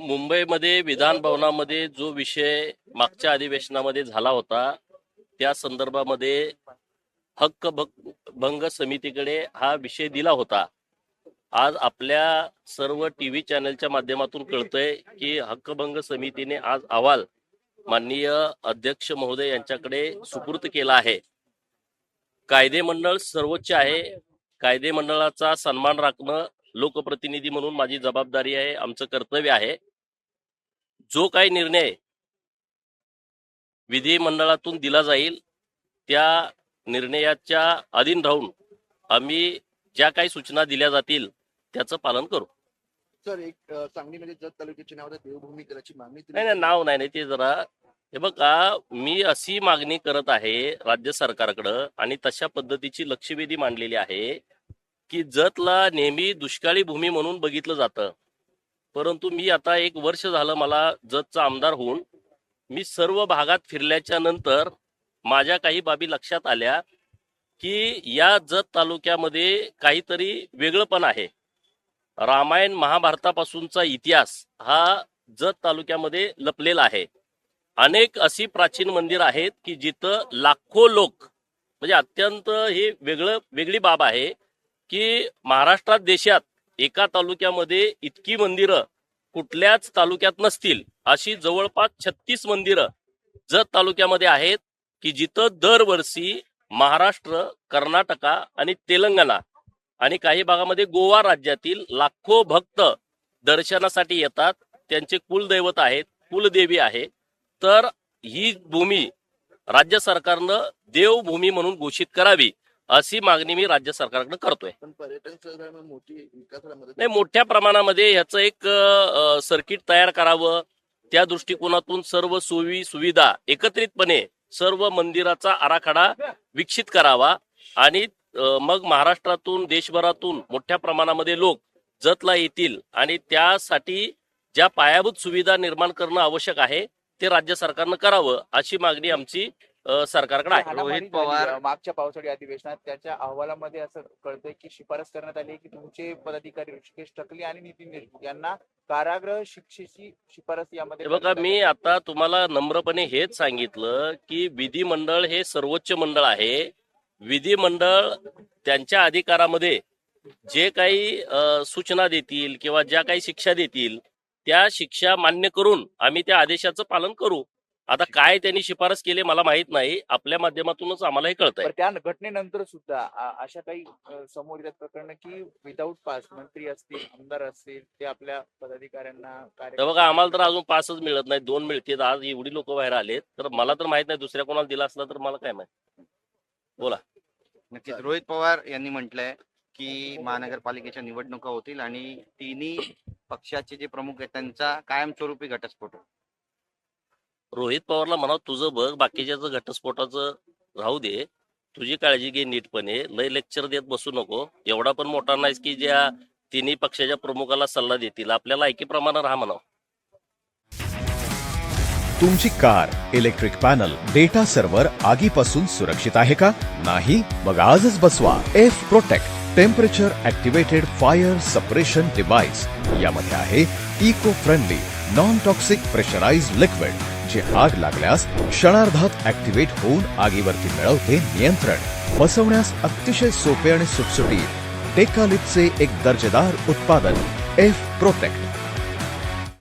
मुंबईमध्ये विधान भवनामध्ये जो विषय मागच्या अधिवेशनामध्ये झाला होता त्या संदर्भामध्ये भंग समितीकडे हा विषय दिला होता। आज आपल्या सर्व टीव्ही चॅनलच्या माध्यमातून कळतंय की हक्कभंग समितीने आज अहवाल माननीय अध्यक्ष महोदय यांच्याकडे सुपूर्द केला आहे। कायदे मंडळ सर्वोच्च आहे। कायदे मंडळाचा सन्मान राखणं लोकप्रतिनिधी म्हणून माझी जबाबदारी आहे, आमचं कर्तव्य आहे। जो काही निर्णय विधिमंडळातून दिला जाईल त्या निर्णयाच्या अधीन राहून आम्ही ज्या काही सूचना दिल्या जातील त्याचं पालन करू। सर, एक सांगलीमध्ये जत तालुक्याच्या नावात देवभूमी करायची मागणी नाही, नाव नाही, ते जरा हे बघा, मी अशी मागणी करत आहे राज्य सरकारकडं आणि तशा पद्धतीची लक्षवेधी मांडलेली आहे की जतला नेहमी दुष्काळी भूमी म्हणून बघितलं जातं, परंतु मी आता 1 वर्ष झालं मला जतचा आमदार होऊन मी सर्व भागात फिरल्याच्या नंतर माझ्या काही बाबी लक्षात आल्या की या जत तालुक्यामध्ये काहीतरी वेगळंपण आहे। रामायण महाभारतापासूनचा इतिहास हा जत तालुक्यामध्ये लपलेला आहे। अनेक अशी प्राचीन मंदिर आहेत की जिथं लाखो लोक, म्हणजे अत्यंत हे वेगळी बाब आहे की महाराष्ट्रात देशात एका तालुक्यामध्ये इतकी मंदिरं कुठल्याच तालुक्यात नसतील अशी जवळपास 36 मंदिरं जत तालुक्यामध्ये आहेत की जिथं दरवर्षी महाराष्ट्र, कर्नाटका आणि तेलंगणा आणि काही भागामध्ये गोवा राज्यातील लाखो भक्त दर्शनासाठी येतात। त्यांचे कुलदैवत आहेत, कुलदेवी आहे। तर ही भूमी राज्य सरकारनं देवभूमी म्हणून घोषित करावी अशी मागणी मी राज्य सरकारकडे करतोय। पण पर्यटन स्थळांना मोठी विकासाला मदत नाही, मोठ्या प्रमाणामध्ये ह्याचं एक सर्किट तयार करावं, त्या दृष्टिकोनातून सर्व सोयी सुविधा एकत्रितपणे सर्व मंदिराचा आराखडा विकसित करावा आणि मग महाराष्ट्रातून देशभरातून मोठ्या प्रमाणामध्ये लोक जतला येतील आणि त्यासाठी ज्या पायाभूत सुविधा निर्माण करणं आवश्यक आहे ते राज्य सरकारनं करावं अशी मागणी आमची सरकारकडे आहे। रोहित पवार मागच्या पावसाळी अधिवेशनात त्याच्या अहवालामध्ये असं कळतंय की शिफारस करण्यात आली की तुमचे पदाधिकारी ऋषिकेश टकले आणि नितीन देशमुख यांना कारागृह शिक्षेची शिफारस यामध्ये। बघा, मी आता तुम्हाला नम्रपणे हेच सांगितलं की विधिमंडळ हे सर्वोच्च मंडळ आहे। विधिमंडळ त्यांच्या अधिकारामध्ये जे काही सूचना देतील किंवा ज्या काही शिक्षा देतील त्या शिक्षा मान्य करून आम्ही त्या आदेशाचं पालन करू। आता काय त्यांनी शिफारस केली मला माहित नाही, आपल्या माध्यमातूनच आम्हाला हे कळतंय। त्या घटनेनंतर सुद्धा अशा काही समोर येतात प्रकरण की विदाऊट पास मंत्री असतील, आमदार असतील, ते आपल्या पदाधिकाऱ्यांना बघा, आम्हाला तर अजून पासच मिळत नाही, 2 मिळतील। आज एवढी लोक बाहेर आलेत तर मला तर माहित नाही, दुसऱ्या कोणाला दिला असला तर मला काय माहित। बोला। नक्कीच रोहित पवार यांनी म्हटलंय की महानगरपालिकेच्या निवडणुका होतील आणि तिन्ही पक्षाचे जे प्रमुख आहेत त्यांचा कायमस्वरूपी घटस्फोट। रोहित पवारला म्हणा तुझं बघ, बाकीच्याचं घटस्फोटाचं राहू दे, तुझी काळजी घे नीटपणे, लय लेक्चर देत बसू नको। एवढा पण मोठा नाहीस की ज्या तिन्ही पक्षाच्या प्रमुखाला सल्ला देतील, आपल्याला ऐकीप्रमाणे राहा म्हणावं। तुमची car, electric panel, data server आगीपासून सुरक्षित आहे का? नाही? मग आजच बसवा F protect temperature activated fire suppression device. यामध्ये आहे eco friendly non toxic pressurised liquid जे आग लागल्यास क्षणार्धात ऍक्टिव्हेट होऊन आगीवरती मिळवते नियंत्रण। बसवण्यास अतिशय सोपे आणि सुटसुटीत टेकालिपचे एक दर्जेदार उत्पादन एफ प्रोटेक्ट।